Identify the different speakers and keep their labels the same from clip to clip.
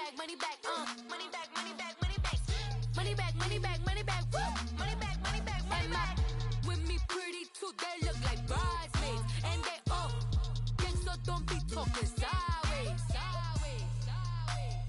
Speaker 1: back, money back, money back, money back, money back, money back, money back, money back, woo, money back, money back, money back. With me pretty too, they look like bridesmaids, and they all gang, so don't be talking sideways, sideways, sideways.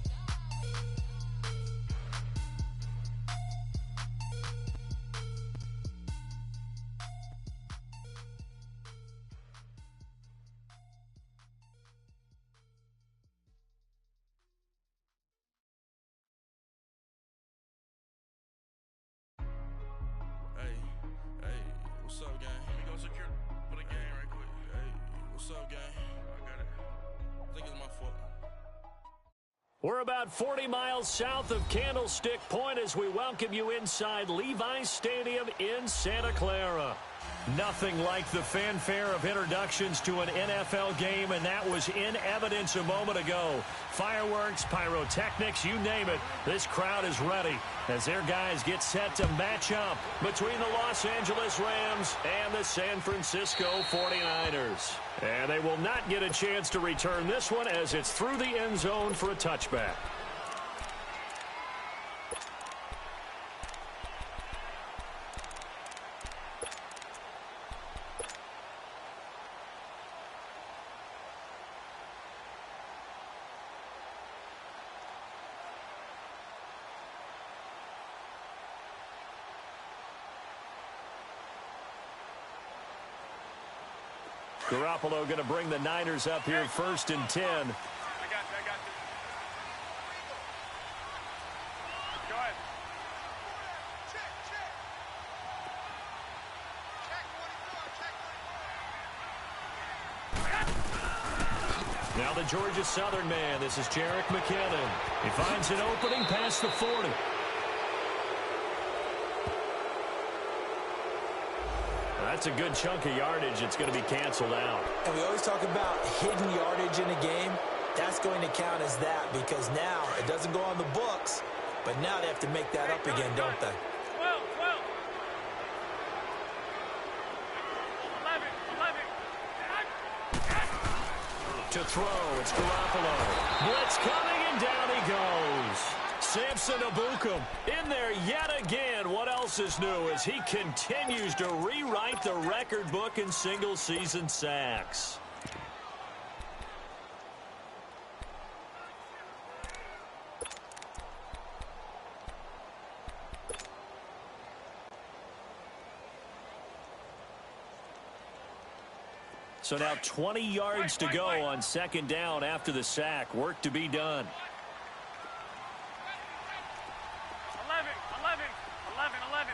Speaker 2: What's up, gang? Let me go secure for the game right quick. Hey, what's up, gang? I got it. I think it's my fault.
Speaker 3: We're about 40 miles south of Candlestick Point as we welcome you inside Levi's Stadium in Santa Clara. Nothing like the fanfare of introductions to an NFL game, and that was in evidence a moment ago. Fireworks, pyrotechnics, you name it. This crowd is ready as their guys get set to match up between the Los Angeles Rams and the San Francisco 49ers. And they will not get a chance to return this one as it's through the end zone for a touchback. Garoppolo going to bring the Niners up here 1st and 10.
Speaker 4: I got you. Go ahead.
Speaker 3: Now the Georgia Southern man. This is Jerick McKinnon. He finds an opening past the 40. That's a good chunk of yardage. It's going to be canceled out.
Speaker 5: And we always talk about hidden yardage in a game. That's going to count as that because now it doesn't go on the books, but now they have to make that up again, don't they?
Speaker 4: 12. 11.
Speaker 3: To throw, it's Garoppolo. Blitz coming, and down he goes. Samson Ebukam in there yet again. What else is new as he continues to rewrite the record book in single-season sacks. So now 20 yards to go on 2nd down after the sack. Work to be done.
Speaker 4: 11.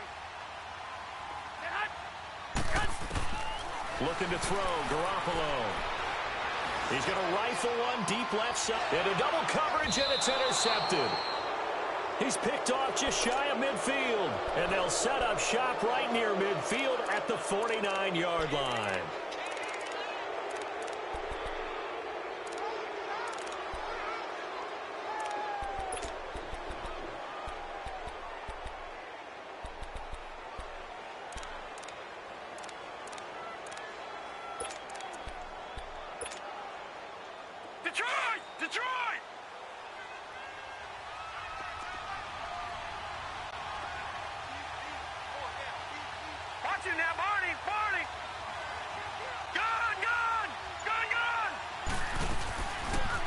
Speaker 3: Looking to throw, Garoppolo. He's going to rifle one deep left side. Into double coverage, and it's intercepted. He's picked off just shy of midfield. And they'll set up shop right near midfield at the 49-yard line.
Speaker 4: Detroit! Watch it now, Barney! Gone!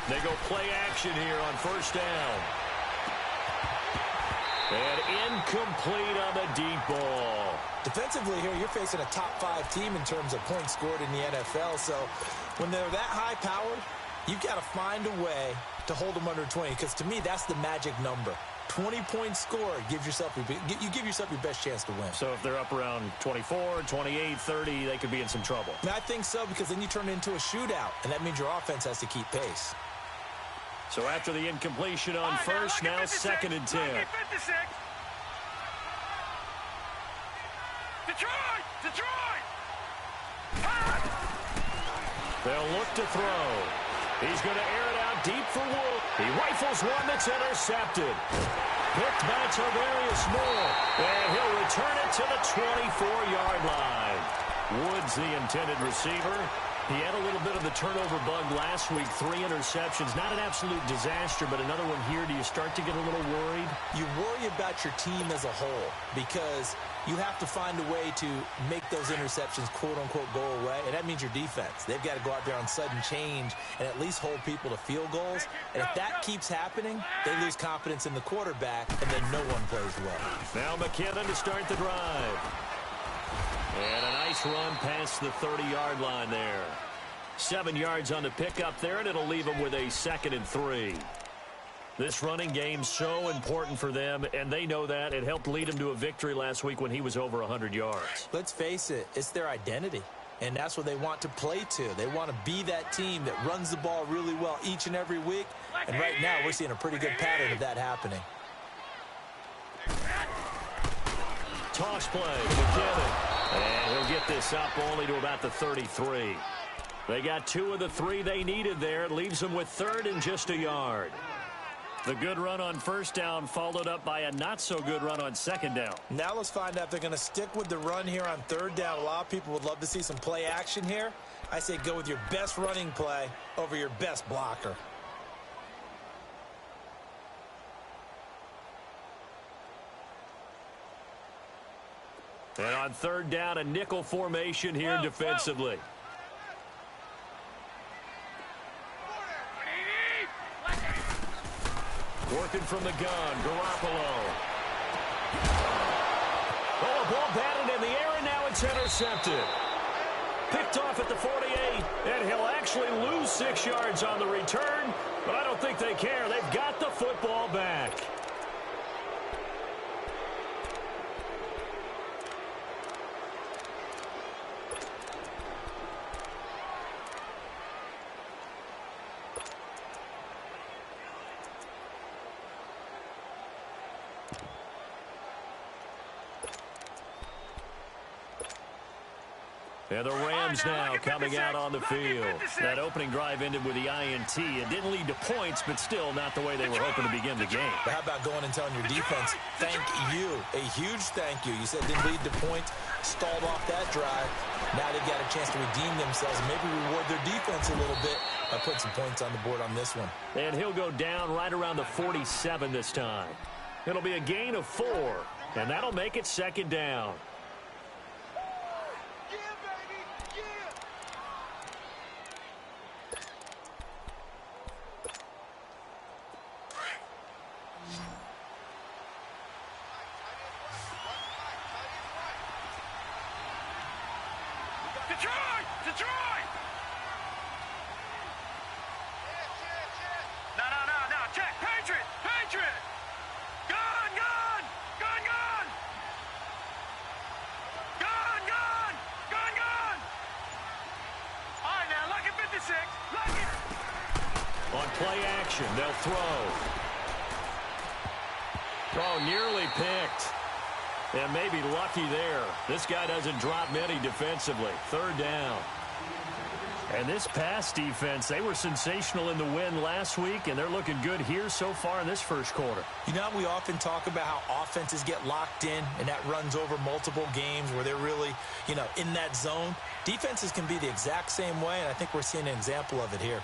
Speaker 3: They go play action here on 1st down. And incomplete on the deep ball.
Speaker 5: Defensively here, you're facing a top 5 team in terms of points scored in the NFL, so when they're that high-powered, you've got to find a way to hold them under 20, because to me, that's the magic number. 20 points scored, you give yourself your best chance to win.
Speaker 3: So if they're up around 24, 28, 30, they could be in some trouble.
Speaker 5: And I think so, because then you turn it into a shootout, and that means your offense has to keep pace.
Speaker 3: So after the incompletion on first, now 2nd and 10.
Speaker 4: Detroit!
Speaker 3: They'll look to throw. He's going to air it out deep for Wood. He rifles one that's intercepted. Picked by Tavarius Moore. And he'll return it to the 24-yard line. Woods the intended receiver. He had a little bit of the turnover bug last week, 3 interceptions. Not an absolute disaster, but another one here. Do you start to get a little worried?
Speaker 5: You worry about your team as a whole because you have to find a way to make those interceptions, quote-unquote, go away, and that means your defense. They've got to go out there on sudden change and at least hold people to field goals. And if that keeps happening, they lose confidence in the quarterback, and then no one plays well.
Speaker 3: Now McKinnon to start the drive. And a nice run past the 30-yard line there. 7 yards on the pickup there, and it'll leave them with a 2nd and 3. This running game's so important for them, and they know that. It helped lead them to a victory last week when he was over 100 yards.
Speaker 5: Let's face it, it's their identity, and that's what they want to play to. They want to be that team that runs the ball really well each and every week, and right now we're seeing a pretty good pattern of that happening.
Speaker 3: Toss play, McKinnon. And he'll get this up only to about the 33. They got 2 of the 3 they needed there. It leaves them with 3rd and just a yard. The good run on 1st down followed up by a not-so-good run on 2nd down.
Speaker 5: Now let's find out if they're going to stick with the run here on 3rd down. A lot of people would love to see some play action here. I say go with your best running play over your best blocker.
Speaker 3: And on 3rd down, a nickel formation here defensively. Working from the gun, Garoppolo. Oh, a ball batted in the air, and now it's intercepted. Picked off at the 48, and he'll actually lose 6 yards on the return, but I don't think they care. They've got the football back. And the Rams now coming out on the field. That opening drive ended with the INT. It didn't lead to points, but still not the way they were hoping to begin the game.
Speaker 5: But how about going and telling your defense, thank you, a huge thank you. You said didn't lead to points, stalled off that drive. Now they've got a chance to redeem themselves and maybe reward their defense a little bit by putting some points on the board on this one.
Speaker 3: And he'll go down right around the 47 this time. It'll be a gain of 4, and that'll make it 2nd down.
Speaker 4: Detroit! No, check, Patriot! Gun! All right, now, lucky 56, lucky!
Speaker 3: On play action, they'll throw. Oh, nearly picked. And maybe lucky there. This guy doesn't drop many defensively. 3rd down. And this pass defense, they were sensational in the win last week, and they're looking good here so far in this 1st quarter.
Speaker 5: You know, we often talk about how offenses get locked in, and that runs over multiple games where they're really, in that zone. Defenses can be the exact same way, and I think we're seeing an example of it here.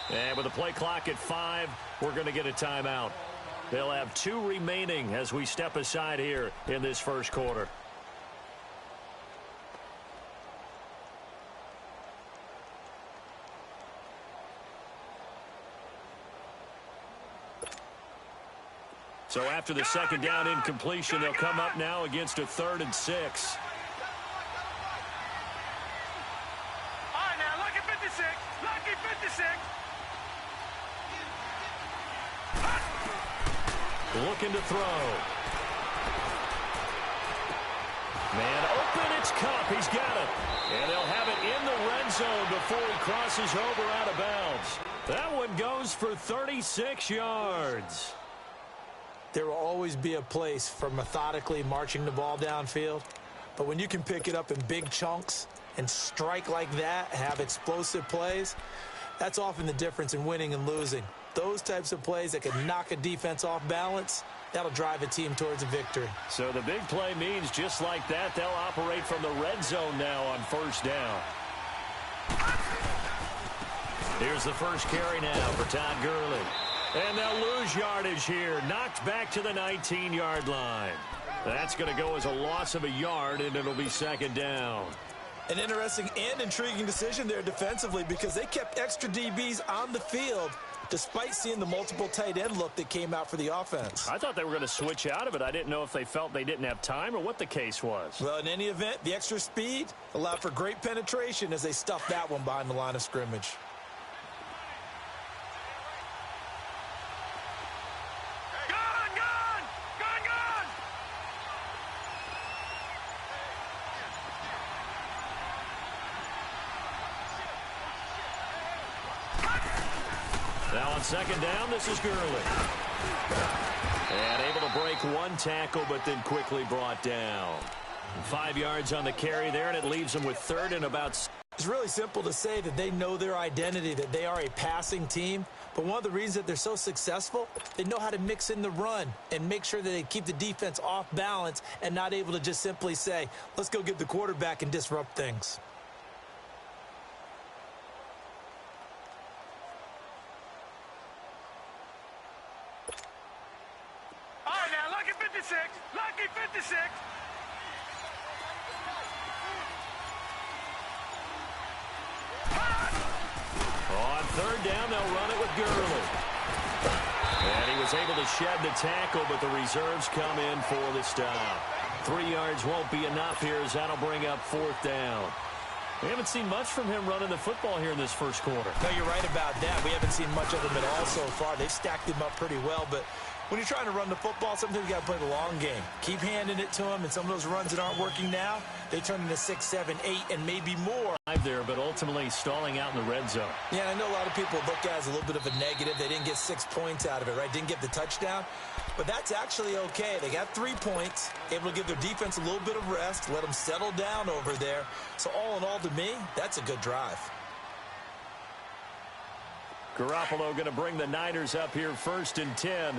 Speaker 3: And with the play clock at 5, we're going to get a timeout. They'll have 2 remaining as we step aside here in this 1st quarter. So after the 2nd down incompletion, they'll come up now against a 3rd and 6.
Speaker 4: All right, now, lucky 56!
Speaker 3: Looking to throw. Man open, it's Cup. He's got it. And they'll have it in the red zone before he crosses over out of bounds. That one goes for 36 yards.
Speaker 5: There will always be a place for methodically marching the ball downfield. But when you can pick it up in big chunks and strike like that, have explosive plays, That's often the difference in winning and losing. Those types of plays that can knock a defense off balance, that'll drive a team towards a victory.
Speaker 3: So the big play means just like that, they'll operate from the red zone now on first down. Here's the first carry now for Todd Gurley. And they'll lose yardage here. Knocked back to the 19-yard line. That's going to go as a loss of a yard, and it'll be second down.
Speaker 5: An interesting and intriguing decision there defensively because they kept extra DBs on the field despite seeing the multiple tight end look that came out for the offense.
Speaker 3: I thought they were going to switch out of it. I didn't know if they felt they didn't have time or what the case was.
Speaker 5: Well, in any event, the extra speed allowed for great penetration as they stuffed that one behind the line of scrimmage.
Speaker 3: Now on second down, this is Gurley. And able to break one tackle, but then quickly brought down. 5 yards on the carry there, and it leaves them with third and about...
Speaker 5: It's really simple to say that they know their identity, that they are a passing team. But one of the reasons that they're so successful, they know how to mix in the run and make sure that they keep the defense off balance and not able to just simply say, let's go get the quarterback and disrupt things.
Speaker 4: All right, now, lucky 56. Lucky 56.
Speaker 3: On third down, they'll run it with Gurley. And he was able to shed the tackle, but the reserves come in for the stop. 3 yards won't be enough here as that'll bring up fourth down. We haven't seen much from him running the football here in this first quarter.
Speaker 5: No, you're right about that. We haven't seen much of him at all so far. They've stacked him up pretty well, but when you're trying to run the football, sometimes you got to play the long game. Keep handing it to him, and some of those runs that aren't working now, they turn into 6, 7, 8, and maybe more.
Speaker 3: There, but ultimately stalling out in the red zone.
Speaker 5: Yeah, I know a lot of people look at it as a little bit of a negative. They didn't get 6 points out of it, right? Didn't get the touchdown. But that's actually okay. They got 3 points, able to give their defense a little bit of rest, let them settle down over there. So all in all, to me, that's a good drive.
Speaker 3: Garoppolo going to bring the Niners up here first and 10.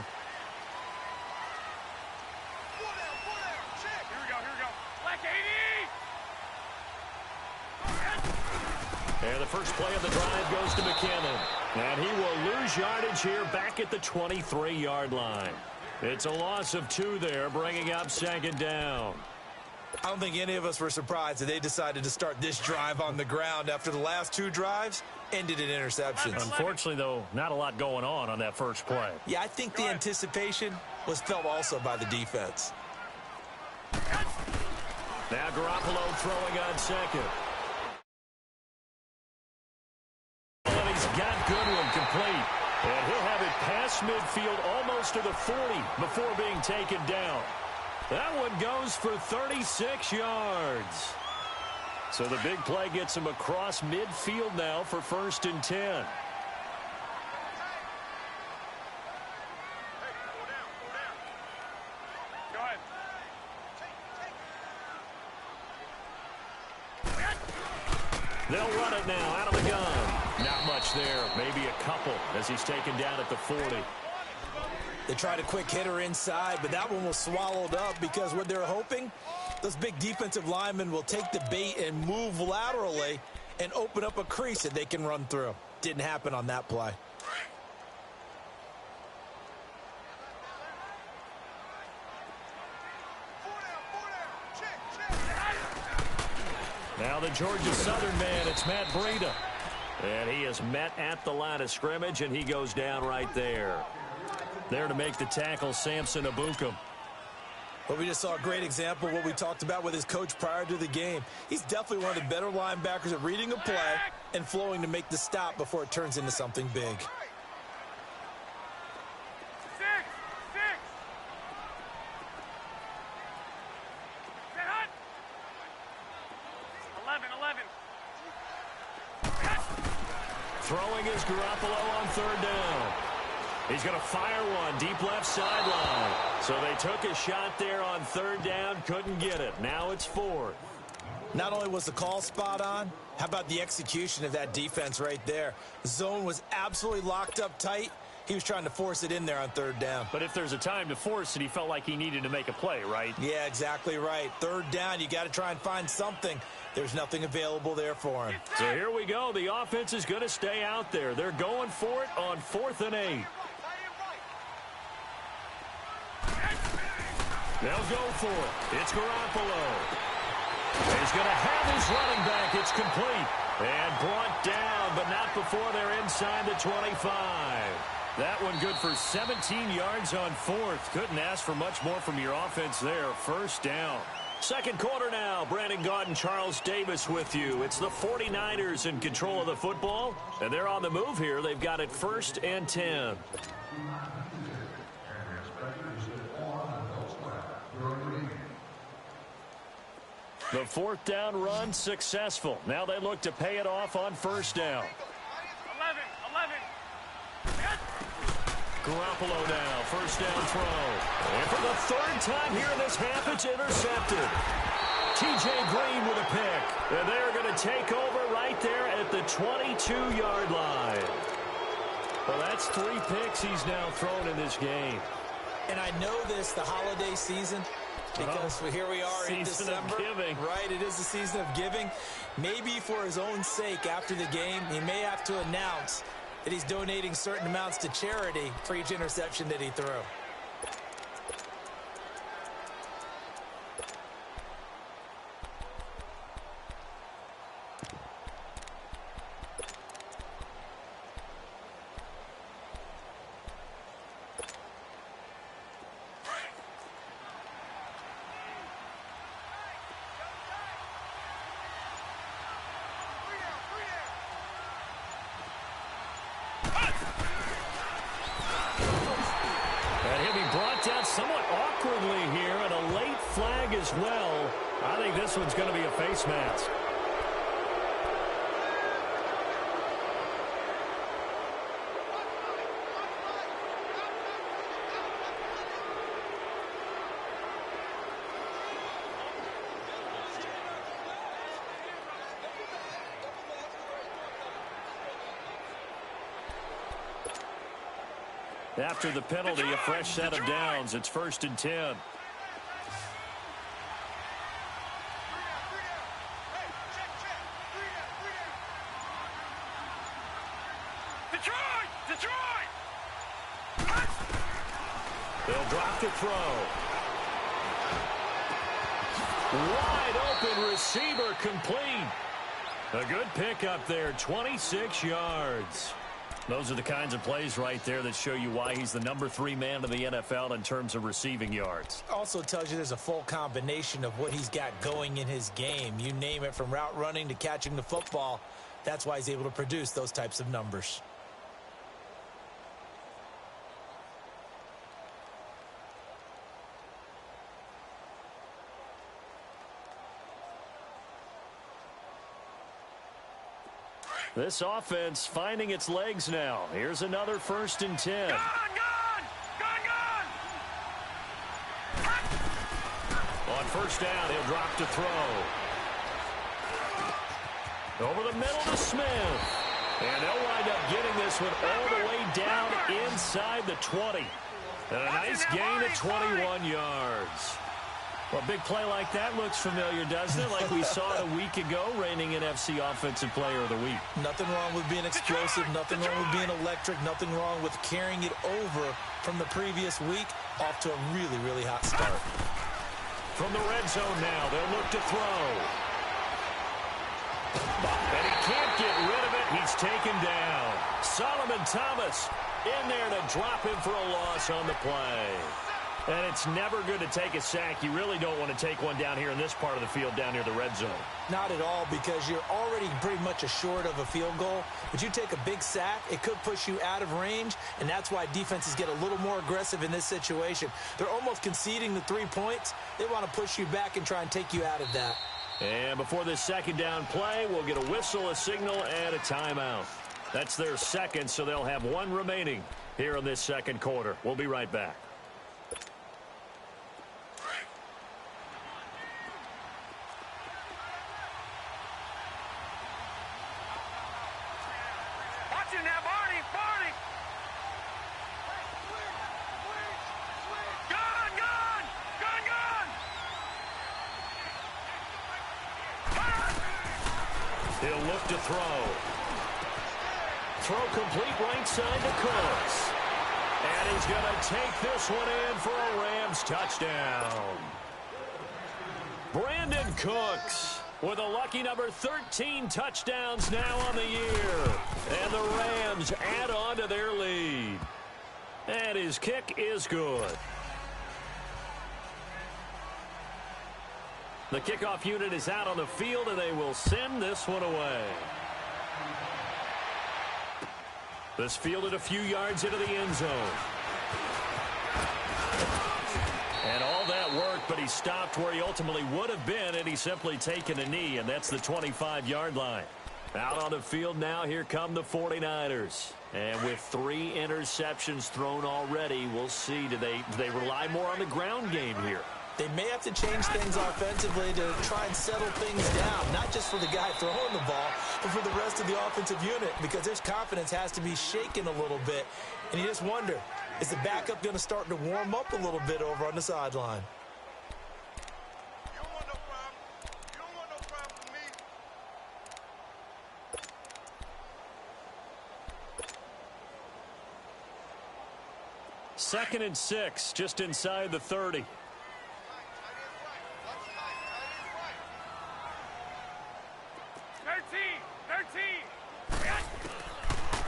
Speaker 3: And the first play of the drive goes to McKinnon. And he will lose yardage here back at the 23-yard line. It's a loss of 2 there, bringing up second down.
Speaker 5: I don't think any of us were surprised that they decided to start this drive on the ground after the last 2 drives ended in interceptions.
Speaker 3: Unfortunately, though, not a lot going on that first play.
Speaker 5: Yeah, I think the anticipation was felt also by the defense.
Speaker 3: Now Garoppolo throwing on second. And he's got Goodwin complete. And he'll have it past midfield almost to the 40 before being taken down. That one goes for 36 yards. So the big play gets him across midfield now for first and 10. They'll run it now out of the gun. Not much there, maybe a couple as he's taken down at the 40.
Speaker 5: They tried a quick hitter inside, but that one was swallowed up because what they're hoping, those big defensive linemen will take the bait and move laterally and open up a crease that they can run through. Didn't happen on that play.
Speaker 3: Now the Georgia Southern man, it's Matt Breida. And he is met at the line of scrimmage, and he goes down right there. There to make the tackle, Samson Abukum.
Speaker 5: Well, we just saw a great example of what we talked about with his coach prior to the game. He's definitely one of the better linebackers at reading a play and flowing to make the stop before it turns into something big.
Speaker 4: 11.
Speaker 3: Throwing is Garoppolo on third down. He's going to fire one deep left sideline. So they took a shot there on third down, couldn't get it. Now it's fourth.
Speaker 5: Not only was the call spot on, how about the execution of that defense right there? The zone was absolutely locked up tight. He was trying to force it in there on third down.
Speaker 3: But if there's a time to force it, he felt like he needed to make a play, right?
Speaker 5: Yeah, exactly right. Third down, you got to try and find something. There's nothing available there for him.
Speaker 3: So here we go. The offense is going to stay out there. They're going for it on 4th and 8. They'll go for it. It's Garoppolo. He's going to have his running back. It's complete. And brought down, but not before they're inside the 25. That one good for 17 yards on 4th. Couldn't ask for much more from your offense there. First down. Second quarter now. Brandon Gaudin, Charles Davis with you. It's the 49ers in control of the football, and they're on the move here. They've got it 1st and 10. The 4th down run successful. Now they look to pay it off on 1st down.
Speaker 4: 11.
Speaker 3: Garoppolo now, 1st down throw. And for the 3rd time here in this half, it's intercepted. T.J. Green with a pick. And they're going to take over right there at the 22-yard line. Well, that's 3 picks he's now thrown in this game.
Speaker 5: And I know this, the holiday season, because here we are in December.
Speaker 3: Season of giving.
Speaker 5: Right, it is the season of giving. Maybe for his own sake after the game, he may have to announce that he's donating certain amounts to charity for each interception that he threw.
Speaker 3: Somewhat awkwardly here, and a late flag as well. I think this one's going to be a face mask. After the penalty, a fresh set of downs. It's 1st and 10.
Speaker 4: Detroit!
Speaker 3: They'll drop the throw. Wide open receiver complete. A good pickup there, 26 yards. Those are the kinds of plays right there that show you why he's the number 3 man in the NFL in terms of receiving yards.
Speaker 5: Also tells you there's a full combination of what he's got going in his game. You name it, from route running to catching the football. That's why he's able to produce those types of numbers.
Speaker 3: This offense finding its legs now. Here's another 1st and 10.
Speaker 4: Gone!
Speaker 3: On 1st down, he'll drop to throw. Over the middle to Smith. And they'll wind up getting this one all the way down inside the 20. And a nice gain of 21 yards. Well, a big play like that looks familiar, doesn't it? Like we saw it a week ago, reigning NFC Offensive Player of the Week.
Speaker 5: Nothing wrong with being explosive, nothing wrong with being electric, nothing wrong with carrying it over from the previous week off to a really, really hot start.
Speaker 3: From the red zone now, they'll look to throw. And he can't get rid of it. He's taken down. Solomon Thomas in there to drop him for a loss on the play. And it's never good to take a sack. You really don't want to take one down here in this part of the field, down near the red zone.
Speaker 5: Not at all, because you're already pretty much assured of a field goal. But you take a big sack, it could push you out of range, and that's why defenses get a little more aggressive in this situation. They're almost conceding the 3 points. They want to push you back and try and take you out of that.
Speaker 3: And before this second down play, we'll get a whistle, a signal, and a timeout. That's their second, so they'll have one remaining here in this second quarter. We'll be right back. He'll look to throw. Throw complete right side to Cooks. And he's going to take this one in for a Rams touchdown. Brandon Cooks with a lucky number 13 touchdowns now on the year. And the Rams add on to their lead. And his kick is good. The kickoff unit is out on the field, and they will send this one away. This fielded a few yards into the end zone. And all that worked, but he stopped where he ultimately would have been, and he's simply taken a knee, and that's the 25-yard line. Out on the field now, here come the 49ers. And with 3 interceptions thrown already, we'll see. Do they rely more on the ground game here?
Speaker 5: They may have to change things offensively to try and settle things down, not just for the guy throwing the ball, but for the rest of the offensive unit, because his confidence has to be shaken a little bit. And you just wonder, is the backup going to start to warm up a little bit over on the sideline?
Speaker 4: You don't want no problem. You don't want no problem with me.
Speaker 3: Second and 6, just inside the 30.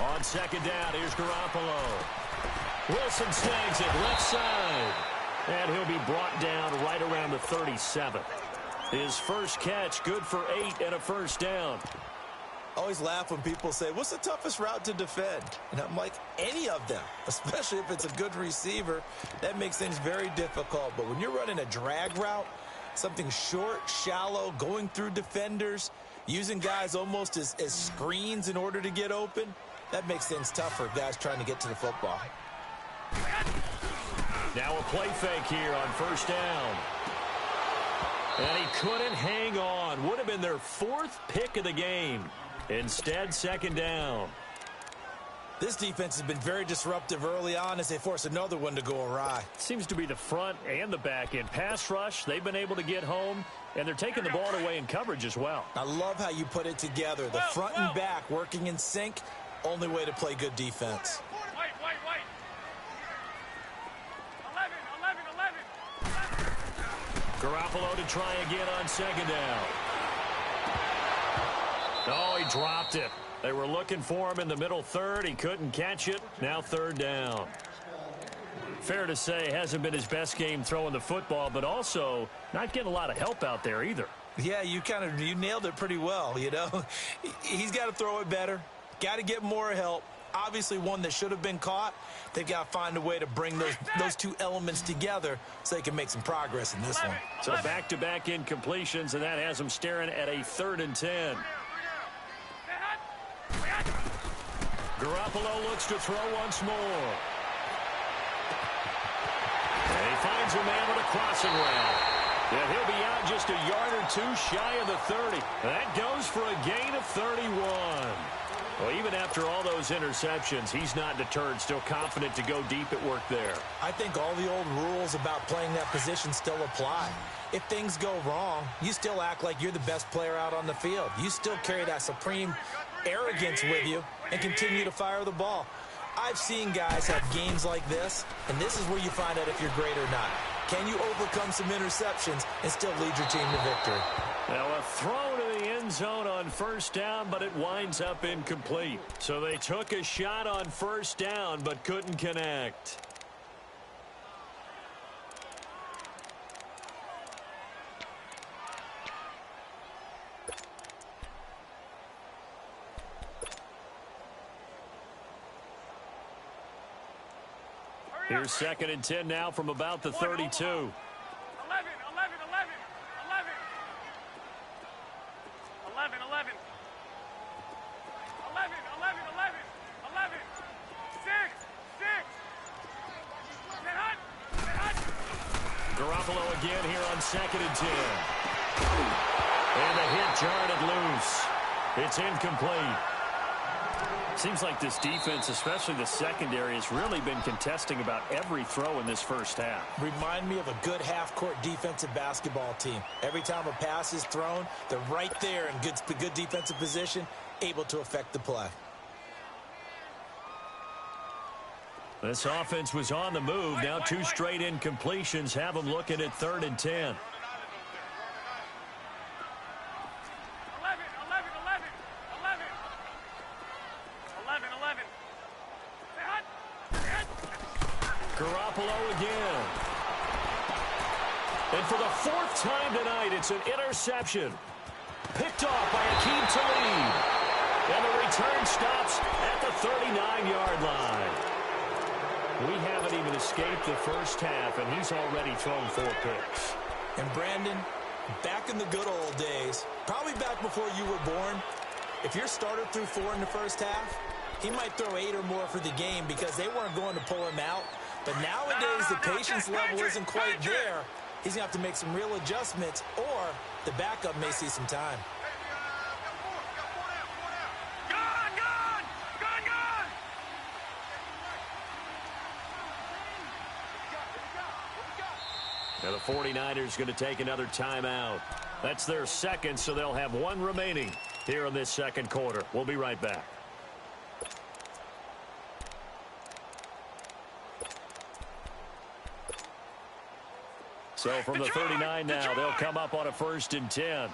Speaker 3: On second down, here's Garoppolo. Wilson snags it left side. And he'll be brought down right around the 37. His first catch, good for 8 and a first down.
Speaker 5: I always laugh when people say, what's the toughest route to defend? And I'm like, any of them, especially if it's a good receiver. That makes things very difficult. But when you're running a drag route, something short, shallow, going through defenders, using guys almost as screens in order to get open, that makes things tough for guys trying to get to the football.
Speaker 3: Now a play fake here on first down. And he couldn't hang on. Would have been their 4th pick of the game. Instead, second down.
Speaker 5: This defense has been very disruptive early on as they force another one to go awry.
Speaker 3: Seems to be the front and the back end. Pass rush, they've been able to get home, and they're taking the ball away in coverage as well.
Speaker 5: I love how you put it together. The front and back working in sync. Only way to play good defense.
Speaker 4: Wait. 11.
Speaker 3: Garoppolo to try again on second down. Oh, he dropped it. They were looking for him in the middle third. He couldn't catch it. Now third down. Fair to say, hasn't been his best game throwing the football, but also not getting a lot of help out there either.
Speaker 5: Yeah, you nailed it pretty well, you know. He's got to throw it better. Got to get more help. Obviously one that should have been caught. They've got to find a way to bring those two elements together so they can make some progress in this one.
Speaker 3: So back-to-back incompletions, and that has them staring at a 3rd and 10. Garoppolo looks to throw once more. And he finds a man with a crossing route. And he'll be out just a yard or 2 shy of the 30. That goes for a gain of 31. Well, even after all those interceptions, he's not deterred, still confident to go deep at work there.
Speaker 5: I think all the old rules about playing that position still apply. If things go wrong, you still act like you're the best player out on the field. You still carry that supreme arrogance with you and continue to fire the ball. I've seen guys have games like this, and this is where you find out if you're great or not. Can you overcome some interceptions and still lead your team to victory?
Speaker 3: Now a throw to the end zone on first down, but it winds up incomplete. So they took a shot on first down, but couldn't connect. Here's 2nd and 10 now from about the 32.
Speaker 4: 11. 6.
Speaker 3: Garoppolo again here on 2nd and 10. And the hit jarred it loose. It's incomplete. Seems like this defense, especially the secondary, has really been contesting about every throw in this first half.
Speaker 5: Remind me of a good half-court defensive basketball team. Every time a pass is thrown, they're right there in good defensive position, able to affect the play.
Speaker 3: This offense was on the move. Now 2 straight incompletions have them looking at 3rd and 10. Garoppolo again. And for the 4th time tonight, it's an interception. Picked off by Akeem Talib. And the return stops at the 39-yard line. We haven't even escaped the first half, and he's already thrown 4 picks.
Speaker 5: And Brandon, back in the good old days, probably back before you were born, if your starter threw 4 in the first half, he might throw 8 or more for the game because they weren't going to pull him out. But nowadays, the patience level isn't quite there. He's going to have to make some real adjustments, or the backup may see some time.
Speaker 3: Now the 49ers going to take another timeout. That's their second, so they'll have 1 remaining here in this second quarter. We'll be right back. So from the 39 now, they'll come up on a 1st and 10.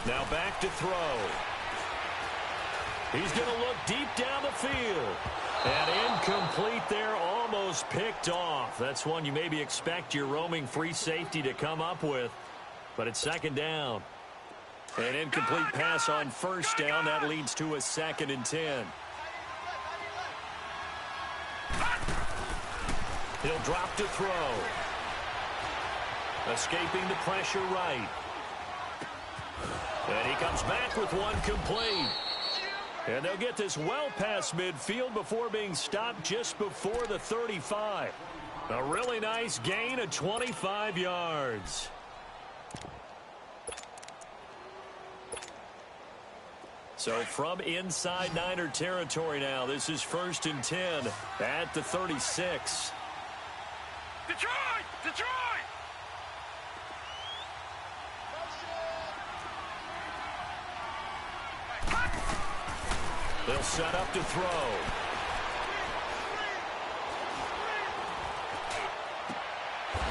Speaker 3: Now back to throw. He's going to look deep down the field. And incomplete there, almost picked off. That's one you maybe expect your roaming free safety to come up with. But it's 2nd down. An incomplete pass on 1st down. That leads to a 2nd and 10. He'll drop to throw. Escaping the pressure right. And he comes back with 1 complete. And they'll get this well past midfield before being stopped just before the 35. A really nice gain of 25 yards. So from inside Niner territory now, this is 1st and 10 at the 36.
Speaker 4: Detroit! Detroit!
Speaker 3: They'll set up to throw.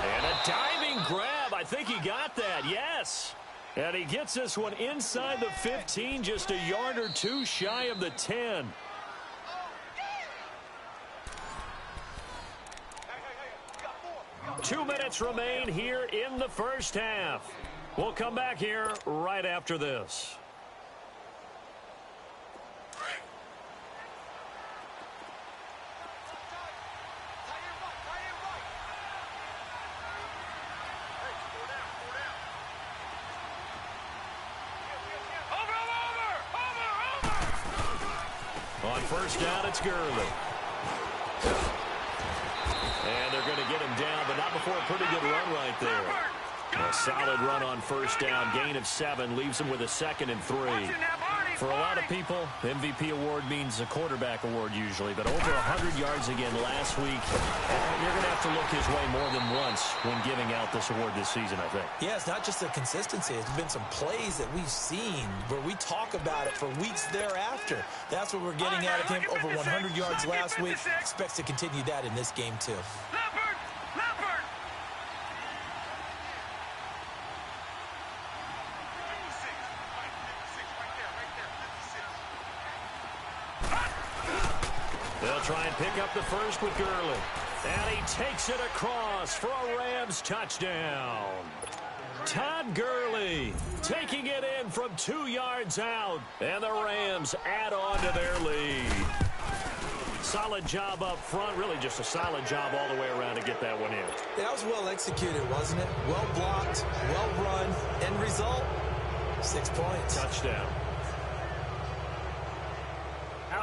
Speaker 3: And a diving grab. I think he got that. Yes. And he gets this one inside the 15, just a yard or 2 shy of the 10. Two minutes remain here in the first half. We'll come back here right after this. On 1st down, it's Gurley. And they're going to get him down, but not before a pretty good run right there. A solid run on 1st down. Gain of 7 leaves him with a 2nd and 3. For a lot of people, the MVP award means a quarterback award usually, but over 100 yards again last week. You're going to have to look his way more than once when giving out this award this season, I think.
Speaker 5: Yeah, it's not just the consistency. It's been some plays that we've seen where we talk about it for weeks thereafter. That's what we're getting out of him. Over 100 yards last week. Expects to continue that in this game, too.
Speaker 3: They'll try and pick up the first with Gurley. And he takes it across for a Rams touchdown. Todd Gurley taking it in from 2 yards out. And the Rams add on to their lead. Solid job up front. Really just a solid job all the way around to get that one in.
Speaker 5: That was well executed, wasn't it? Well blocked, well run. End result, 6 points.
Speaker 3: Touchdown.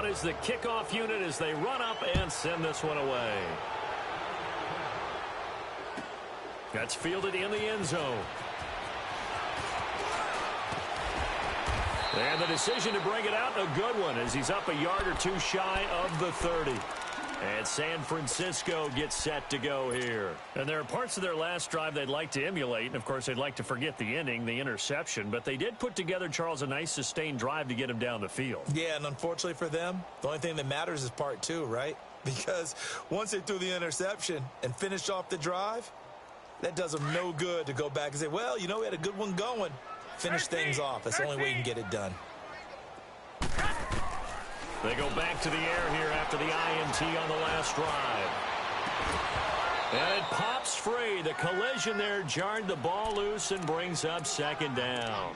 Speaker 3: out as the kickoff unit as they run up and send this one away. That's fielded in the end zone. And the decision to bring it out, a good one, as he's up a yard or two shy of the 30. And San Francisco gets set to go here. And there are parts of their last drive they'd like to emulate. And, of course, they'd like to forget the inning, the interception. But they did put together, Charles, a nice sustained drive to get him down the field.
Speaker 5: Yeah, and unfortunately for them, the only thing that matters is part two, right? Because once they threw the interception and finished off the drive, that does them no good to go back and say, well, you know, we had a good one going. Finish things off. That's the only way you can get it done.
Speaker 3: They go back to the air here after the INT on the last drive. And it pops free. The collision there jarred the ball loose and brings up second down.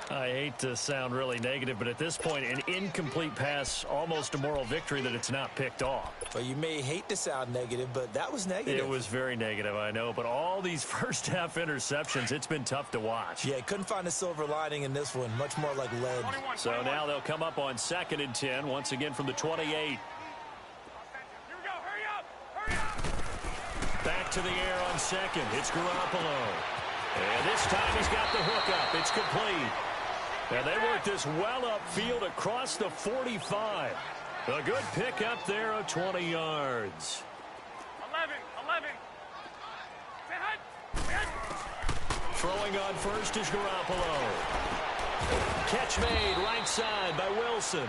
Speaker 3: I hate to sound really negative, but at this point, an incomplete pass, almost a moral victory that it's not picked off.
Speaker 5: Well, you may hate to sound negative, but that was negative.
Speaker 3: It was very negative, I know. But all these first-half interceptions, it's been tough to watch.
Speaker 5: Yeah, couldn't find a silver lining in this one. Much more like lead.
Speaker 4: 21,
Speaker 3: So now they'll come up on 2nd and 10, once again from the 28.
Speaker 4: Here we go. Hurry up. Hurry up.
Speaker 3: Back to the air on 2nd. It's Garoppolo. And this time he's got the hook up. It's complete. And they work this well upfield across the 45. A good pickup there of 20 yards.
Speaker 4: 11.
Speaker 3: Throwing on first is Garoppolo. Catch made right side by Wilson.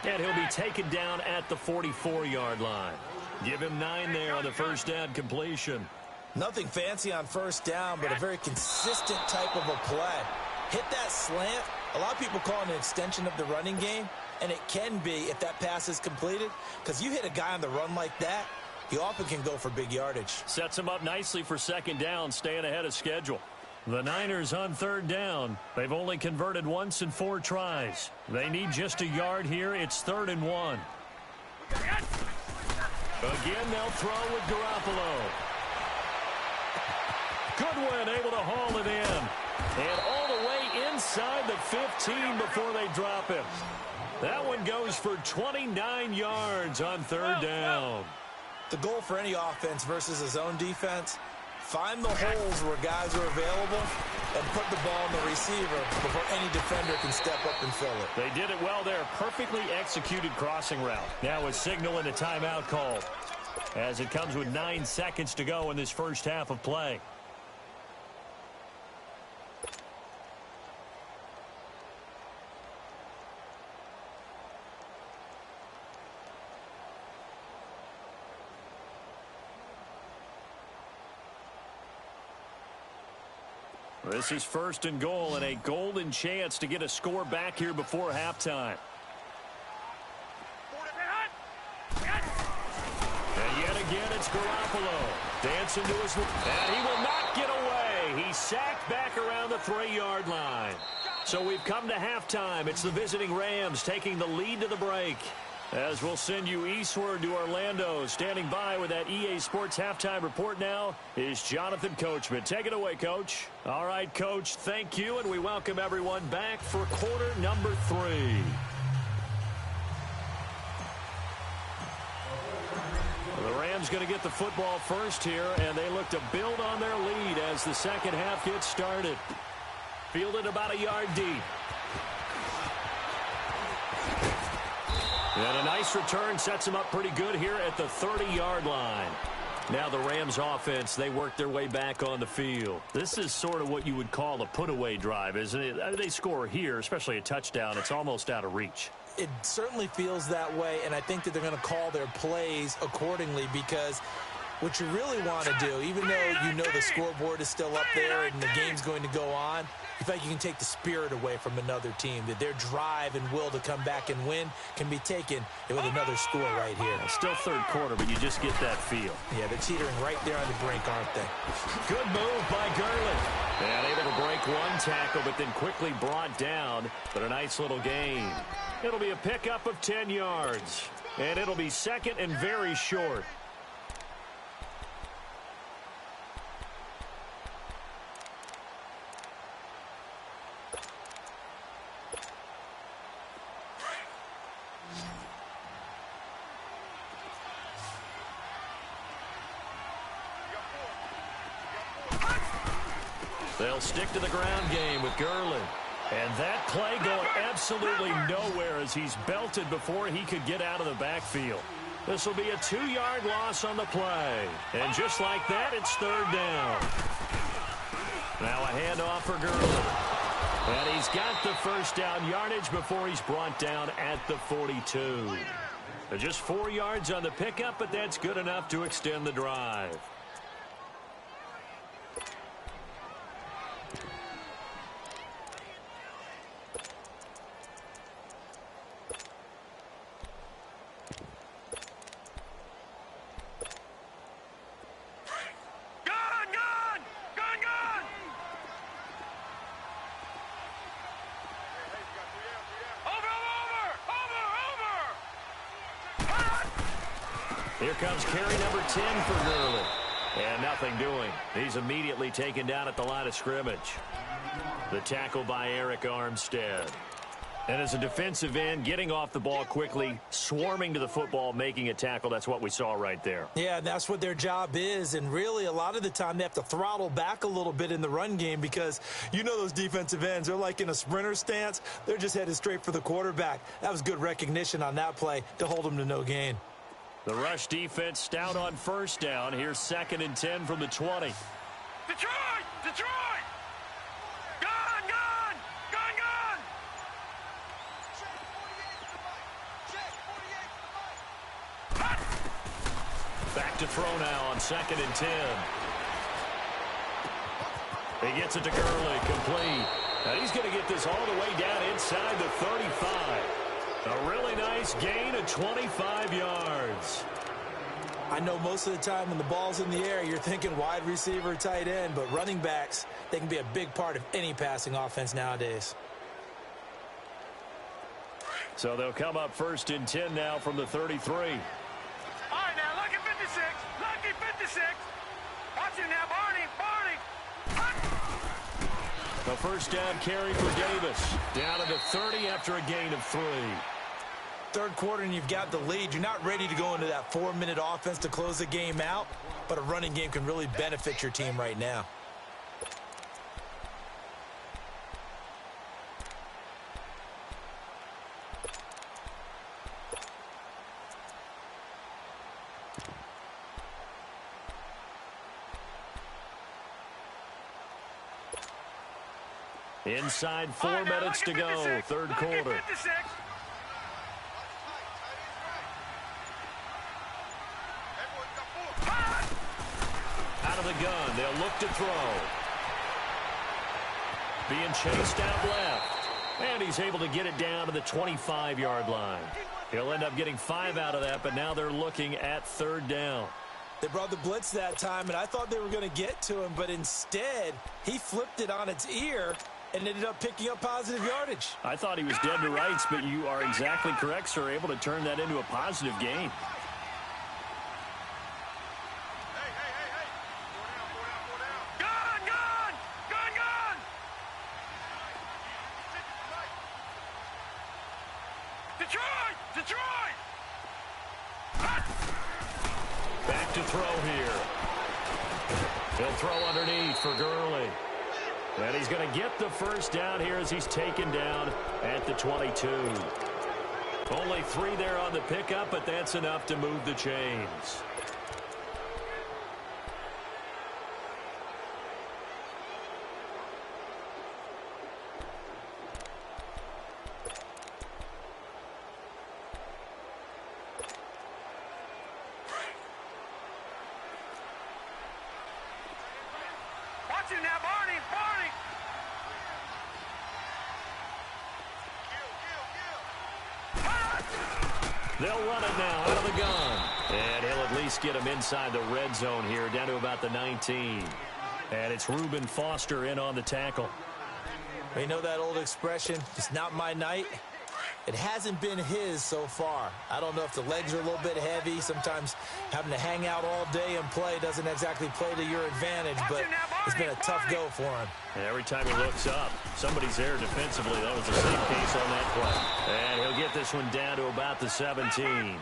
Speaker 3: And he'll be taken down at the 44-yard line. Give him 9 there on the first down completion.
Speaker 5: Nothing fancy on first down, but a very consistent type of a play. Hit that slant. A lot of people call it an extension of the running game, and it can be if that pass is completed, because you hit a guy on the run like that, he often can go for big yardage.
Speaker 3: Sets him up nicely for second down, staying ahead of schedule. The Niners on third down. They've only converted once in 4 tries. They need just a yard here. It's 3rd and 1. Again, they'll throw with Garoppolo. Goodwin able to haul it in. And all the way inside the 15 before they drop him. That one goes for 29 yards on 3rd down.
Speaker 5: The goal for any offense versus his own defense, find the holes where guys are available and put the ball in the receiver before any defender can step up and fill it.
Speaker 3: They did it well there. Perfectly executed crossing route. Now a signal and a timeout call as it comes with 9 seconds to go in this first half of play. This is 1st and goal and a golden chance to get a score back here before halftime. And yet again, it's Garoppolo. Dancing to his... And he will not get away. He's sacked back around the 3-yard line. So we've come to halftime. It's the visiting Rams taking the lead to the break. As we'll send you eastward to Orlando. Standing by with that EA Sports halftime report now is Jonathan Coachman. Take it away, Coach. All right, Coach, thank you, and we welcome everyone back for quarter number 3. The Rams going to get the football first here, and they look to build on their lead as the second half gets started. Fielded about a yard deep. And a nice return sets them up pretty good here at the 30-yard line. Now the Rams offense, they work their way back on the field. This is sort of what you would call a put-away drive, isn't it? They score here, especially a touchdown. It's almost out of reach.
Speaker 5: It certainly feels that way, and I think that they're going to call their plays accordingly because what you really want to do, even though you know the scoreboard is still up there and the game's going to go on, you feel like you can take the spirit away from another team, that their drive and will to come back and win can be taken with another score right here.
Speaker 3: Still third quarter, but you just get that feel.
Speaker 5: Yeah, they're teetering right there on the brink, aren't they?
Speaker 3: Good move by Gurley. And able to break one tackle, but then quickly brought down. But a nice little gain. It'll be a pickup of 10 yards. And it'll be second and very short. They'll stick to the ground game with Gurley. And that play going absolutely nowhere as he's belted before he could get out of the backfield. This will be a 2-yard loss on the play. And just like that, it's third down. Now a handoff for Gurley. And he's got the first down yardage before he's brought down at the 42. Just 4 yards on the pickup, but that's good enough to extend the drive. Here comes carry number 10 for Gurley. And nothing doing. He's immediately taken down at the line of scrimmage. The tackle by Eric Armstead. And as a defensive end, getting off the ball quickly, swarming to the football, making a tackle, that's what we saw right there.
Speaker 5: Yeah, and that's what their job is. And really, a lot of the time, they have to throttle back a little bit in the run game because you know those defensive ends, they're like in a sprinter stance. They're just headed straight for the quarterback. That was good recognition on that play to hold them to no gain.
Speaker 3: The rush defense stout on first down. Here's 2nd and 10 from the 20.
Speaker 4: Detroit! Detroit! Gun! Gun! Gun! Gun!
Speaker 3: Back to throw now on 2nd and 10. He gets it to Gurley, complete. And he's going to get this all the way down inside the 35. A really nice gain of 25 yards.
Speaker 5: I know most of the time when the ball's in the air, you're thinking wide receiver, tight end, but running backs, they can be a big part of any passing offense nowadays.
Speaker 3: So they'll come up 1st and 10 now from the 33.
Speaker 4: All right, now, lucky 56. Lucky 56. Watch it now, Barney. Barney.
Speaker 3: The first down carry for Davis. Down to the 30 after a gain of 3.
Speaker 5: Third quarter and you've got the lead. You're not ready to go into that 4-minute offense to close the game out, but a running game can really benefit your team right now.
Speaker 3: Inside 4 minutes to go, third quarter. Out of the gun, they'll look to throw. Being chased out left. And he's able to get it down to the 25-yard line. He'll end up getting 5 out of that, but now they're looking at third down.
Speaker 5: They brought the blitz that time, and I thought they were going to get to him, but instead, he flipped it on its ear and ended up picking up positive yardage.
Speaker 3: I thought he was dead to rights, but you are exactly correct, sir, able to turn that into a positive gain. Back to throw here. He'll throw underneath for Gurley. And he's going to get the first down here as he's taken down at the 22. Only 3 there on the pickup, but that's enough to move the chains.
Speaker 4: Now, Barney.
Speaker 3: They'll run it now out of the gun. And he'll at least get him inside the red zone here, down to about the 19. And it's Reuben Foster in on the tackle.
Speaker 5: You know that old expression, it's not my night? It hasn't been his so far. I don't know if the legs are a little bit heavy. Sometimes having to hang out all day and play doesn't exactly play to your advantage, but it's been a tough go for him.
Speaker 3: And every time he looks up, somebody's there defensively. That was the same case on that play. And he'll get this one down to about the 17.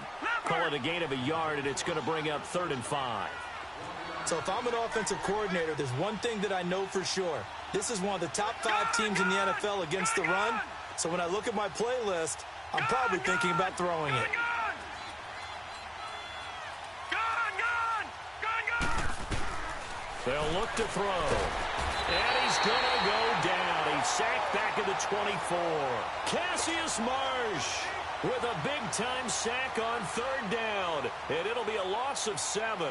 Speaker 3: Call it a gain of a yard, and it's going to bring up 3rd and 5.
Speaker 5: So if I'm an offensive coordinator, there's one thing that I know for sure. This is one of the top 5 teams in the NFL against the run. So when I look at my playlist, I'm probably thinking about throwing it.
Speaker 3: They'll look to throw. And he's going to go down. He's sacked back at the 24. Cassius Marsh with a big-time sack on 3rd down. And it'll be a loss of 7.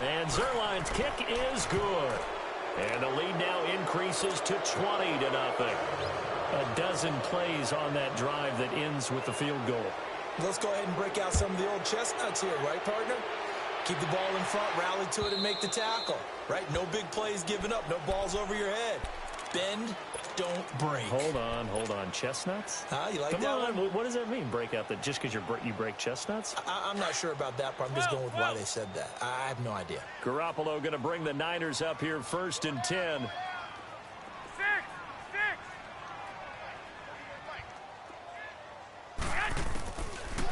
Speaker 3: And Zerline's kick is good. And the lead now increases to 20-0. A dozen plays on that drive that ends with the field goal.
Speaker 5: Let's go ahead and break out some of the old chestnuts here, right, partner? Keep the ball in front, rally to it, and make the tackle, right? No big plays given up, no balls over your head. Bend, don't break.
Speaker 3: Hold on. Chestnuts?
Speaker 5: You like
Speaker 3: Come
Speaker 5: that
Speaker 3: on.
Speaker 5: one?
Speaker 3: What does that mean, break out? That just because you break chestnuts?
Speaker 5: I'm not sure about that part. I'm just going with why they said that. I have no idea. Garoppolo
Speaker 3: going to bring the Niners up here 1st and 10.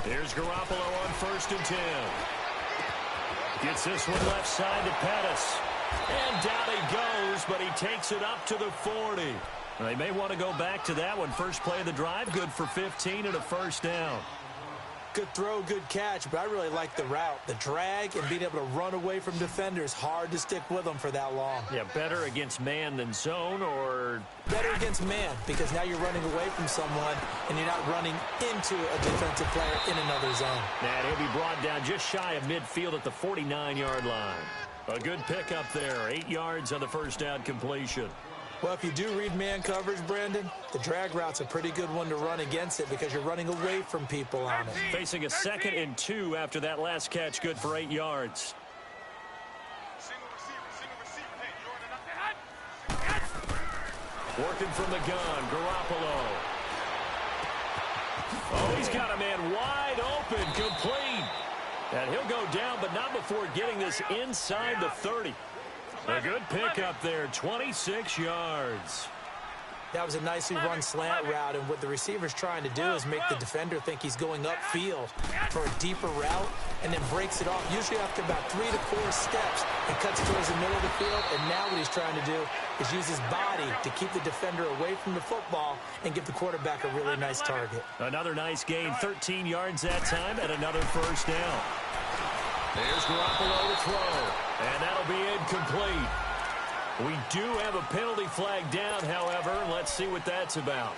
Speaker 3: Here's Garoppolo on 1st and 10. Gets this one left side to Pettis. And down he goes, but he takes it up to the 40. They may want to go back to that one. First play of the drive, good for 15 and a 1st down.
Speaker 5: Good throw, good catch, but I really like the route. The drag and being able to run away from defenders, hard to stick with them for that long.
Speaker 3: Yeah, better against man than zone, or?
Speaker 5: Better against man, because now you're running away from someone and you're not running into a defensive player in another zone.
Speaker 3: And he'll be brought down just shy of midfield at the 49-yard line. A good pickup there, 8 yards on the 1st down completion.
Speaker 5: Well, if you do read man coverage, Brandon, the drag route's a pretty good one to run against it because you're running away from people on it.
Speaker 3: Facing a 2nd and 2 after that last catch, good for 8 yards. Working from the gun, Garoppolo. Oh, he's got a man wide open, complete. And he'll go down, but not before getting this inside the 30. A good pickup there, 26 yards.
Speaker 5: That was a nicely run slant route, and what the receiver's trying to do is make the defender think he's going upfield for a deeper route and then breaks it off, usually after about 3 to 4 steps, and cuts towards the middle of the field. And now what he's trying to do is use his body to keep the defender away from the football and give the quarterback a really nice target.
Speaker 3: Another nice gain, 13 yards that time, and another 1st down. There's Garoppolo to throw, and that'll be incomplete. We do have a penalty flag down, however. Let's see what that's about.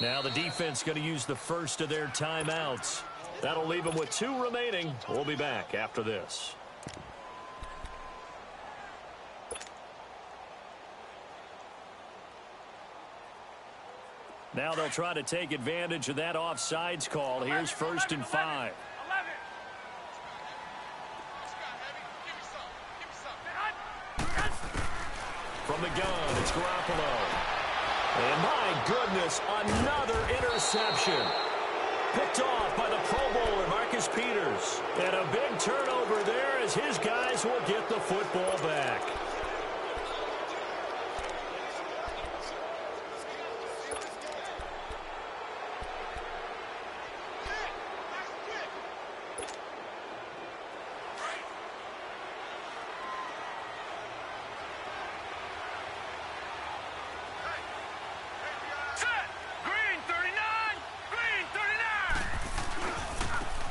Speaker 3: Now the defense going to use the first of their timeouts. That'll leave them with 2 remaining. We'll be back after this. Now they'll try to take advantage of that offsides call. Here's 1st and 5. From the gun, it's Garoppolo. And my goodness, another interception. Picked off by the Pro Bowler, Marcus Peters. And a big turnover there as his guys will get the football back.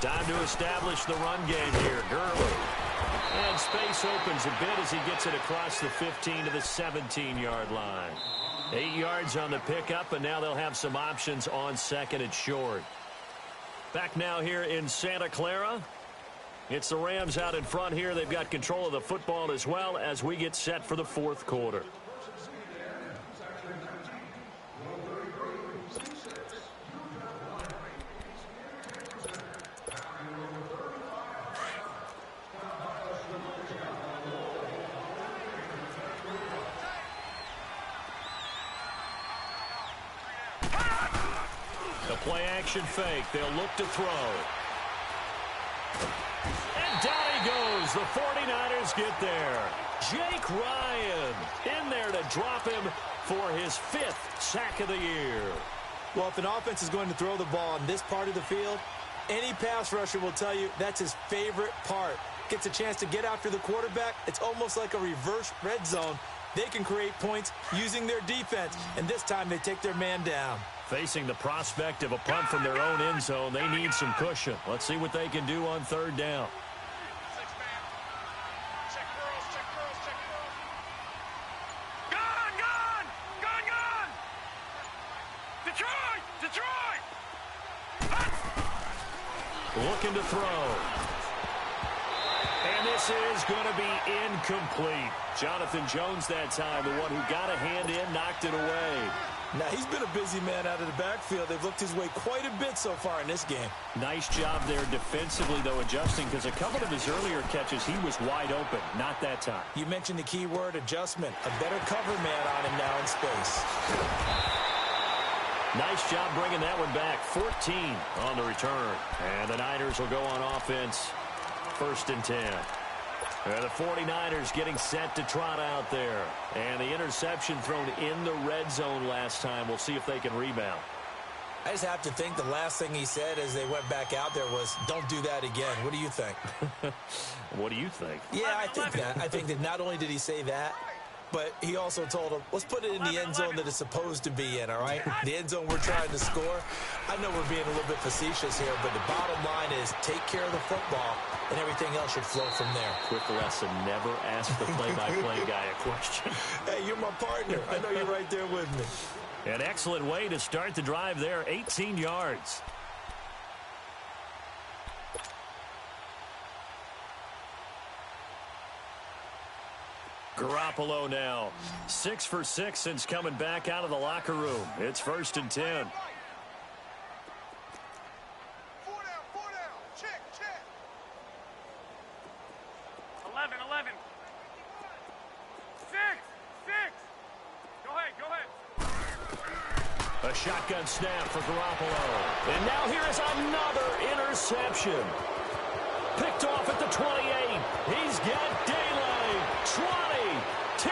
Speaker 3: Time to establish the run game here. Gurley. And space opens a bit as he gets it across the 15 to the 17-yard line. 8 yards on the pickup, and now they'll have some options on 2nd and short. Back now here in Santa Clara. It's the Rams out in front here. They've got control of the football as well as we get set for the 4th quarter. The play action fake. They'll look to throw. as the 49ers get there. Jake Ryan in there to drop him for his 5th sack of the year.
Speaker 5: Well, if an offense is going to throw the ball on this part of the field, any pass rusher will tell you that's his favorite part. Gets a chance to get after the quarterback. It's almost like a reverse red zone. They can create points using their defense, and this time they take their man down.
Speaker 3: Facing the prospect of a punt from their own end zone, they need some cushion. Let's see what they can do on 3rd down. Looking to throw. And this is going to be incomplete. Jonathan Jones that time, the one who got a hand in, knocked it away.
Speaker 5: Now, he's been a busy man out of the backfield. They've looked his way quite a bit so far in this game.
Speaker 3: Nice job there defensively, though, adjusting, because a couple of his earlier catches, he was wide open. Not that time.
Speaker 5: You mentioned the key word, adjustment. A better cover man on him now in space.
Speaker 3: Nice job bringing that one back. 14 on the return. And the Niners will go on offense. 1st and 10. The 49ers getting set to trot out there. And the interception thrown in the red zone last time. We'll see if they can rebound.
Speaker 5: I just have to think the last thing he said as they went back out there was, don't do that again. What do you think?
Speaker 3: What do you think?
Speaker 5: Yeah, I think that. I think that not only did he say that, but he also told him, let's put it in the end zone that it's supposed to be in, all right? The end zone we're trying to score. I know we're being a little bit facetious here, but the bottom line is take care of the football, and everything else should flow from there.
Speaker 3: Quick lesson, never ask the play-by-play guy a question.
Speaker 5: Hey, you're my partner. I know you're right there with me.
Speaker 3: An excellent way to start the drive there, 18 yards. Garoppolo now. 6 for 6 since coming back out of the locker room. It's 1st and 10.
Speaker 4: 4 down. Check. 11. 6. Go ahead.
Speaker 3: A shotgun snap for Garoppolo. And now here is another interception. Picked off at the 28. He's got daylight. 20, 10,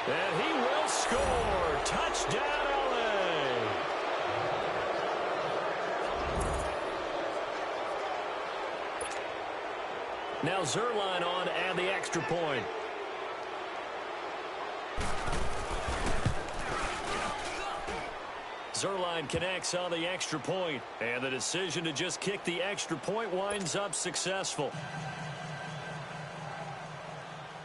Speaker 3: and he will score. Touchdown, LA. Now Zerline on to add the extra point. Zerline connects on the extra point, and the decision to just kick the extra point winds up successful.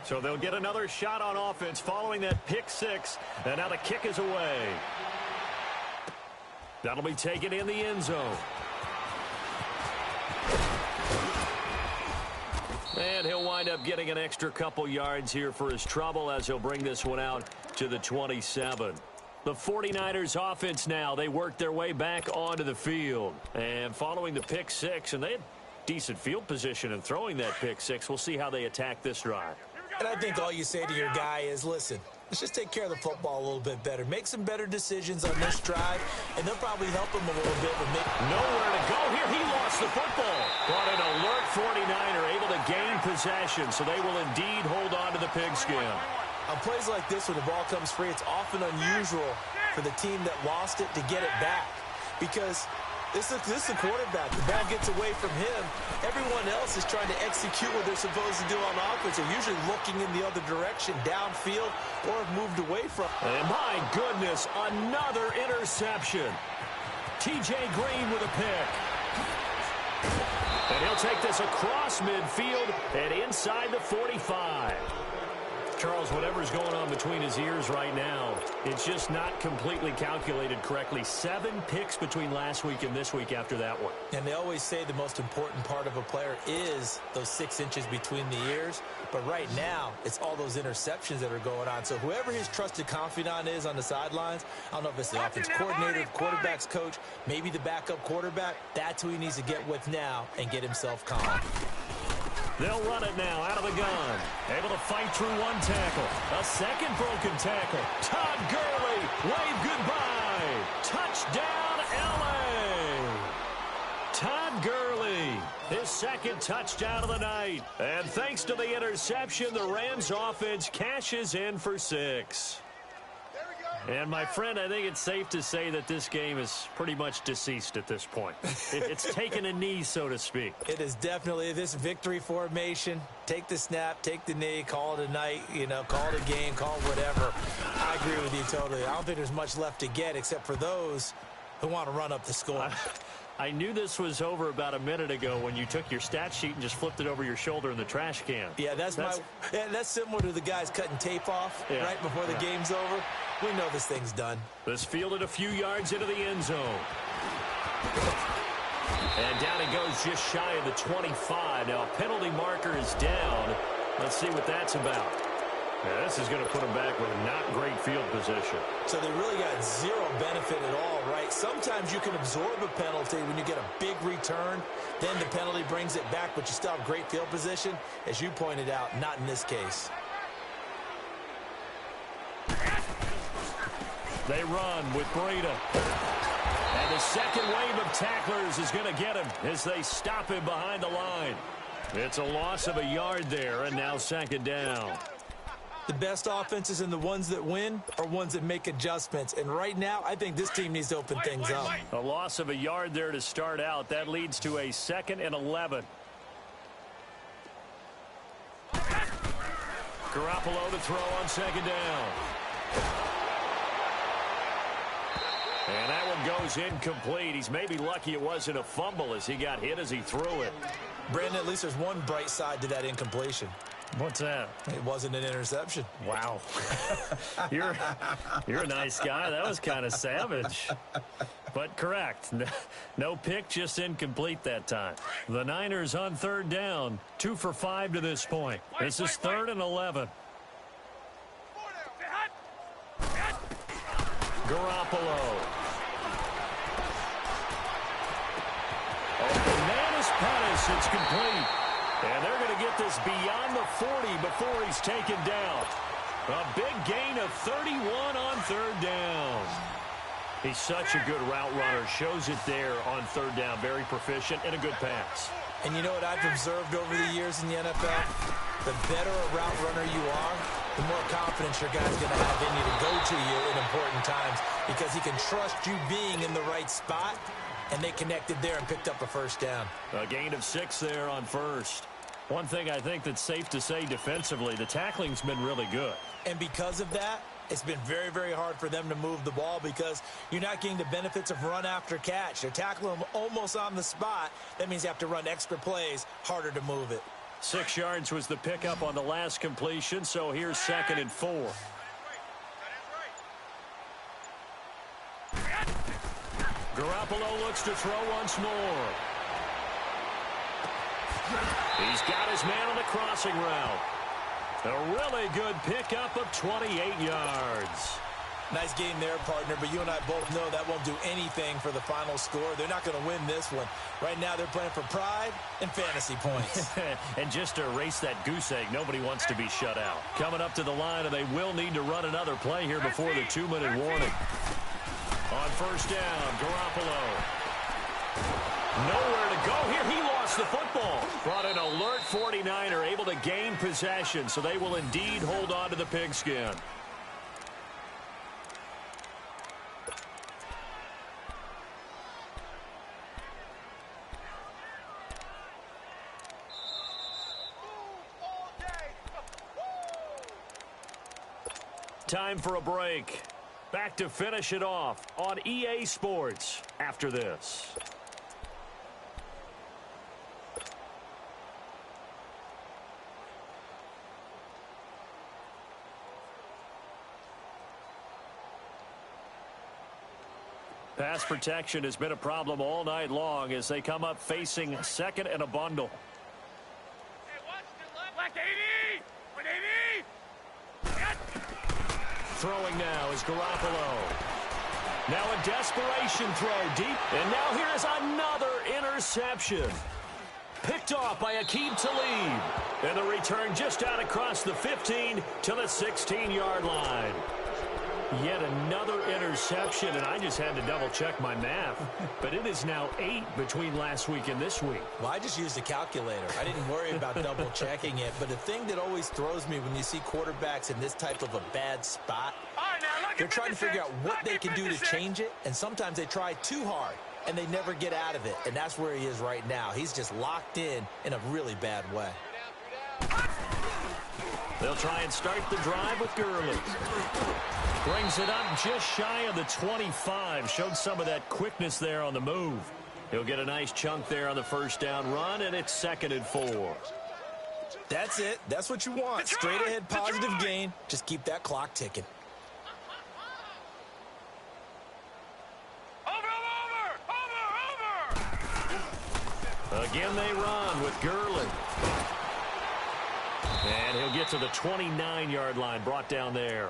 Speaker 3: So they'll get another shot on offense following that pick 6, and now the kick is away. That'll be taken in the end zone. And he'll wind up getting an extra couple yards here for his trouble as he'll bring this one out to the 27. The 49ers offense now, they work their way back onto the field. And following the pick 6, and they had decent field position in throwing that pick 6. We'll see how they attack this drive.
Speaker 5: And I think all you say to your guy is, listen, let's just take care of the football a little bit better. Make some better decisions on this drive, and they'll probably help him a little bit.
Speaker 3: Nowhere to go here. He lost the football. But an alert 49er able to gain possession, so they will indeed hold on to the pigskin.
Speaker 5: On plays like this, when the ball comes free, it's often unusual for the team that lost it to get it back. Because this is the quarterback. The ball gets away from him. Everyone else is trying to execute what they're supposed to do on offense. They're usually looking in the other direction, downfield, or have moved away from.
Speaker 3: And my goodness, another interception. T.J. Green with a pick. And he'll take this across midfield and inside the 45. Charles, whatever's going on between his ears right now, it's just not completely calculated correctly. 7 picks between last week and this week after that one.
Speaker 5: And they always say the most important part of a player is those 6 inches between the ears. But right now, it's all those interceptions that are going on. So whoever his trusted confidant is on the sidelines, I don't know if it's the offense coordinator, the quarterback's coach, maybe the backup quarterback, that's who he needs to get with now and get himself calm.
Speaker 3: They'll run it now out of the gun. Able to fight through one tackle. A second broken tackle. Todd Gurley, wave goodbye. Touchdown, L.A. Todd Gurley, his second touchdown of the night. And thanks to the interception, the Rams offense cashes in for 6. And, my friend, I think it's safe to say that this game is pretty much deceased at this point. It's taken a knee, so to speak.
Speaker 5: It is definitely this victory formation. Take the snap, take the knee, call it a night, call it a game, call it whatever. I agree with you totally. I don't think there's much left to get except for those who want to run up the score.
Speaker 3: I knew this was over about a minute ago when you took your stat sheet and just flipped it over your shoulder in the trash can.
Speaker 5: Yeah, that's similar to the guys cutting tape off right before the game's over. We know this thing's done.
Speaker 3: This fielded a few yards into the end zone. And down he goes just shy of the 25. Now a penalty marker is down. Let's see what that's about. Yeah, this is going to put them back with not great field position.
Speaker 5: So they really got zero benefit at all, right? Sometimes you can absorb a penalty when you get a big return. Then the penalty brings it back, but you still have great field position. As you pointed out, not in this case.
Speaker 3: They run with Breida. And the second wave of tacklers is going to get him as they stop him behind the line. It's a loss of a yard there, and now second down.
Speaker 5: The best offenses and the ones that win are ones that make adjustments. And right now, I think this team needs to open things up.
Speaker 3: A loss of a yard there to start out. That leads to a 2nd and 11. Garoppolo to throw on second down. And that one goes incomplete. He's maybe lucky it wasn't a fumble as he got hit as he threw it.
Speaker 5: Brandon, at least there's one bright side to that incompletion.
Speaker 3: What's that?
Speaker 5: It wasn't an interception.
Speaker 3: Wow. You're a nice guy. That was kind of savage. But correct. No pick, just incomplete that time. The Niners on third down. 2 for 5 to this point. This is 3rd and 11. Garoppolo. Open man is Pettis. It's complete. And they're going to get this beyond the 40 before he's taken down. A big gain of 31 on third down. He's such a good route runner. Shows it there on third down. Very proficient and a good pass.
Speaker 5: And you know what I've observed over the years in the NFL? The better a route runner you are, the more confidence your guy's going to have in you to go to you in important times because he can trust you being in the right spot. And they connected there and picked up a first down.
Speaker 3: A gain of 6 there on first. One thing I think that's safe to say defensively, the tackling's been really good.
Speaker 5: And because of that, it's been very, very hard for them to move the ball because you're not getting the benefits of run after catch. They're tackling them almost on the spot. That means you have to run extra plays, harder to move it.
Speaker 3: 6 yards was the pickup on the last completion, so here's 2nd and 4. Garoppolo looks to throw once more. He's got his man on the crossing route. A really good pickup of 28 yards.
Speaker 5: Nice game there, partner, but you and I both know that won't do anything for the final score. They're not going to win this one. Right now they're playing for pride and fantasy points.
Speaker 3: And just to erase that goose egg, nobody wants to be shut out. Coming up to the line, and they will need to run another play here before the 2-minute warning. On first down, Garoppolo. Nowhere to go here. He lost the football. Brought an alert 49er, able to gain possession, so they will indeed hold on to the pigskin. Time for a break. Back to finish it off on EA Sports after this. Pass protection has been a problem all night long as they come up facing 2nd and a bundle. Throwing now is Garoppolo. Now a desperation throw deep. And now here is another interception. Picked off by Aqib Talib. And the return just out across the 15 to the 16-yard line. Yet another interception, and I just had to double-check my math. But it is now 8 between last week and this week.
Speaker 5: Well, I just used a calculator. I didn't worry about double-checking it. But the thing that always throws me when you see quarterbacks in this type of a bad spot, they're trying to figure out what they can do to change it, and sometimes they try too hard, and they never get out of it. And that's where he is right now. He's just locked in a really bad way.
Speaker 3: They'll try and start the drive with Gurley. Brings it up just shy of the 25. Showed some of that quickness there on the move. He'll get a nice chunk there on the first down run, and it's 2nd and 4.
Speaker 5: That's it. That's what you want. Straight ahead positive gain. Just keep that clock ticking.
Speaker 3: Again they run with Gurley. And he'll get to the 29-yard line, brought down there.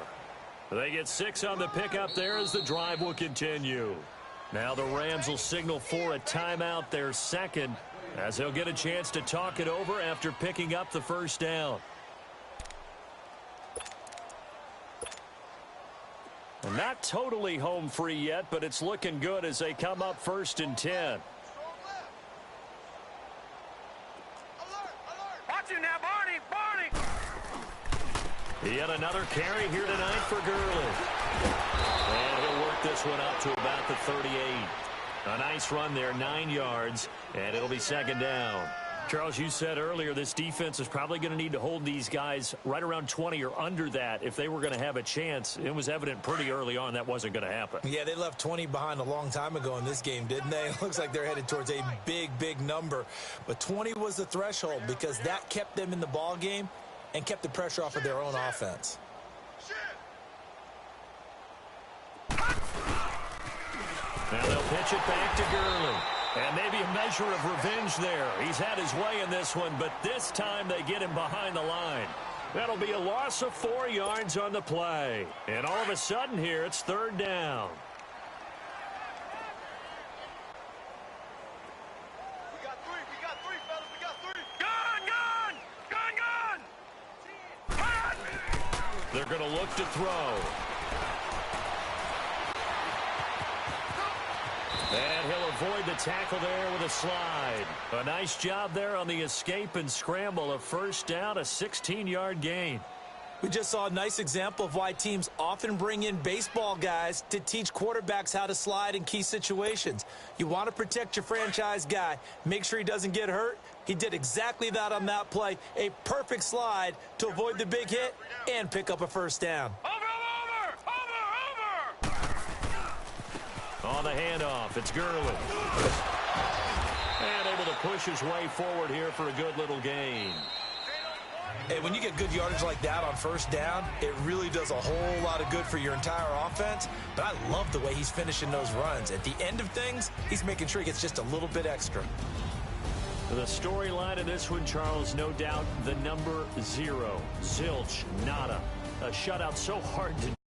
Speaker 3: They get 6 on the pickup there as the drive will continue. Now the Rams will signal for a timeout, their second, as they'll get a chance to talk it over after picking up the first down. And not totally home free yet, but it's looking good as they come up 1st and 10.
Speaker 4: Now, Barney!
Speaker 3: Yet another carry here tonight for Gurley. And he'll work this one up to about the 38. A nice run there, 9 yards, and it'll be 2nd down. Charles, you said earlier this defense is probably going to need to hold these guys right around 20 or under that if they were going to have a chance. It was evident pretty early on that wasn't going to happen.
Speaker 5: Yeah, they left 20 behind a long time ago in this game, didn't they? It looks like they're headed towards a big, big number. But 20 was the threshold because that kept them in the ball game and kept the pressure off of their own offense.
Speaker 3: Now they'll pitch it back to Gurley. And maybe a measure of revenge there. He's had his way in this one, but this time they get him behind the line. That'll be a loss of 4 yards on the play. And all of a sudden here, it's 3rd down.
Speaker 4: We got three, fellas. We got 3. Gun!
Speaker 3: They're going to look to throw. And he'll avoid the tackle there with a slide. A nice job there on the escape and scramble. A 1st down, a 16-yard gain.
Speaker 5: We just saw a nice example of why teams often bring in baseball guys to teach quarterbacks how to slide in key situations. You want to protect your franchise guy. Make sure he doesn't get hurt. He did exactly that on that play. A perfect slide to avoid the big hit and pick up a 1st down.
Speaker 3: On the handoff, it's Gurley. And able to push his way forward here for a good little gain.
Speaker 5: Hey, when you get good yardage like that on 1st down, it really does a whole lot of good for your entire offense. But I love the way he's finishing those runs. At the end of things, he's making sure he gets just a little bit extra.
Speaker 3: The storyline of this one, Charles, no doubt the number 0. Zilch, nada. A shutout so hard to